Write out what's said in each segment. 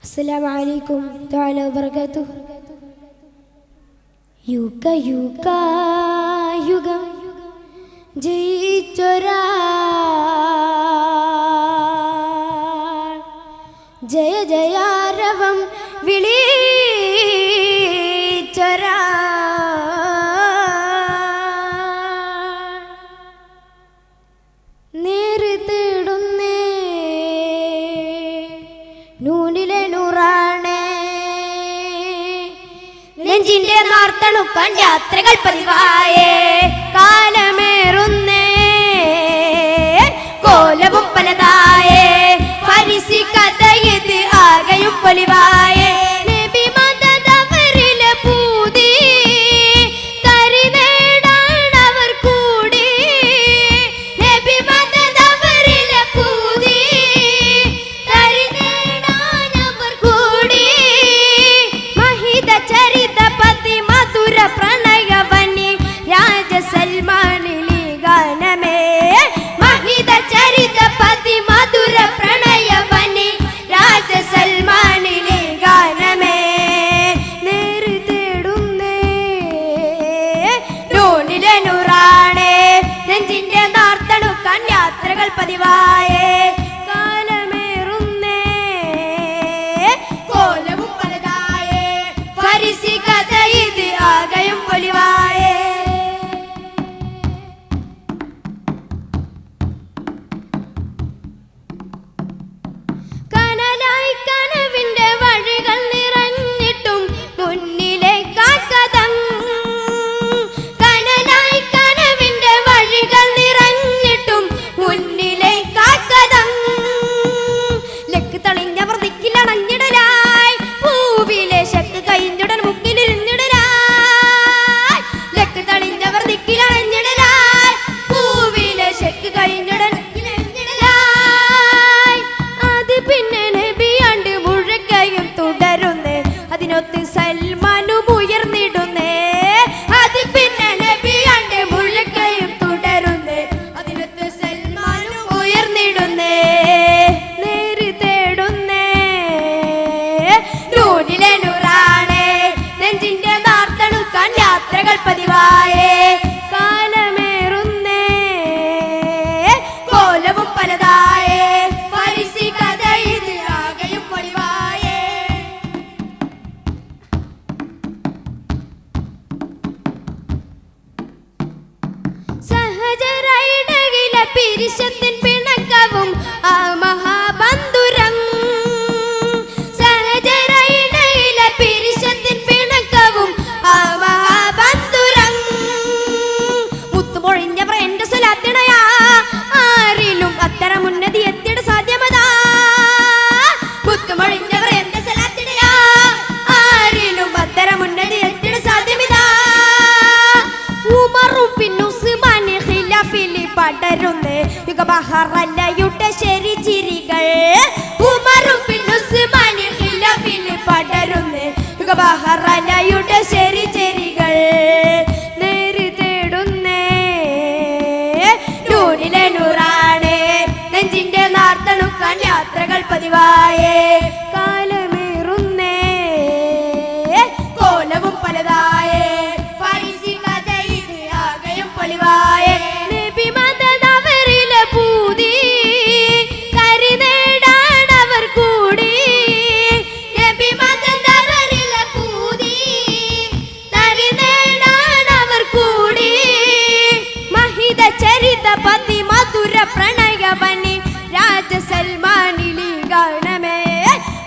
അസ്സലാമു അലൈക്കും തആല വബറകാതുഹു. യുഗ യുഗം ജയിച്ചൊരാ ജയ ജയാരവം വിളിച്ചൊരാ നേരിടുന്നേ നൂനിലെ നൂറാണേ നെഞ്ചിന്റെ നാർത്തണുക്കാൻ യാത്രകൾ പതിവായേ കാലമേറുന്നേ കോലവും പലതായേ ഫരിസി കഥയത് ആകെയും പൊലിവായേ നബി മദദവരിലെ പൂതി കരിനേടാണവർ കൂടി നബി മദദവരിലെ പൂതി കരിനേടാണവർ കൂടി മഹിത ചരിത പതി മധുര പ്രണയവനി രാജ സൽമാനിലി ഗാനമേ മഹിത ചരിത പതി മധുര പ്രണയവനി രാജ സൽമാനിലി ഗാനമേ നേരിടുന്നേ നൂനിലെ നൂറാണേ നെഞ്ചിന്റെ നാർത്തണുക്കാൻ യാത്രകൾ പതിവായേ കാലമേറുന്നേ കോലവും പലതായേ ഫരിസി കഥ ഇത് ആകെയും പൊലിവായേ കനലായി കനവിന്റെ വഴികൾ നിറഞ്ഞിട്ടും മുന്നിലേക്കാക്കതം കനലായി കനവിന്റെ വഴികൾ നിറഞ്ഞിട്ടും മുന്നിലേക്കാക്കതം ലക്ക് തളിഞ്ഞവർ ദിക്കിലണഞ്ഞിടലായി പൂവിലെ ശക്ക് കഴിഞ്ഞുടൻ മുക്കിലിരുന്നിടലായി ലക്ക് തളിഞ്ഞവർ ദിക്കിലണഞ്ഞിടലായി പൂവിലെ ശക്ക് കഴിഞ്ഞുടൻ അത് പിന്നെ നബിയാണ്ട് മുഴക്കയും തുടരുന്നേ അതിനൊത്ത് സൽമാനും ഉയർന്നിടുന്നേ അത് പിന്നെ നബിയാണ്ട് മുഴക്കയും തുടരുന്നേ അതിനൊത്ത് സൽമാനും ഉയർന്നിടുന്നേ നേരി തേടുന്നേ നൂനിലെ നൂറാണേ നെഞ്ചിന്റെ നാർത്തണുക്കാൻ യാത്രകൾ പതിവായേ കാലമേറുന്നേ കോലവും പലതായേ ഫരിസി കഥ ഇത് ആകെയും പൊലിവായേ സഹചരയിടയിലെ പിരിശത്തിൻ പിണക്കവും ആ മഹാബന്ധുരം സഹചരയിടയിലെ പിരിശത്തിൻ പിണക്കവും ആ മഹാബന്ധുരം മുത്തുമൊഴിഞ്ഞവർ എന്റെ സ്വലാത്തിണയാ ആരിലും അത്തരം ഉന്നതി എത്തിയുടെ സാധ്യമതാ മുത്തുമൊഴിഞ്ഞവർ എന്റെ സ്വലാത്തിണയാ ആരിലും അത്തരം ഉന്നതി എത്തിയുടെ സാധ്യമിതാ ഉമറും പിന്നുസ്മാനി ഖിലാഫിൽ പടരുന്നേ യുഗബഹറല്ലയുടെ ശരി ചിരികൾ ഉമറും പിന്നുസ്മാനി ഖിലാഫിൽ പടരുന്നേ യുഗബഹറല്ലയുടെ ശരി ചിരികൾ നേരി തേടുന്നേ നൂനിലെ നൂറാണേ നെഞ്ചിന്റെ നാർത്തണുക്കാൻ യാത്രകൾ പതിവായേ കാലമേറുന്നേ കോലവും പലതായേ ഫരിസി കഥ ഇത് ആകെയും പൊലിവായേ നബി മദദവരിലെ പൂതി കരിനേടാണവർ കൂടി നബി മദദവരിലെ പൂതി കരിനേടാണവർ കൂടി മഹിത ചരിത പതി മധുര പ്രണയവനി രാജ സൽമാനിലി ഗാനമേ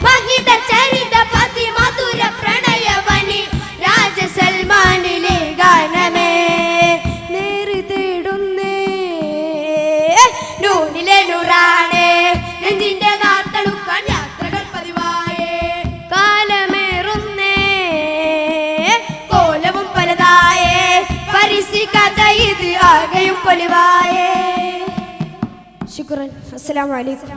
മഹിത ചരിത പതി മധുര പ്രണയവനി രാജ സൽമാനിലെ ഗാനമേ നേരി തേടുന്നേ നൂനിലെ നൂറാണേ നെഞ്ചിന്റെ നാർത്തണുക്കാൻ യാത്രകൾ പതിവായേ കാലമേറുന്നേ കോലവും പലതായേ ഫരിസി കഥ ഇത് ആകെയും പൊലിവായേ ശുക്രൻ. അസ്സലാമു അലൈക്കും.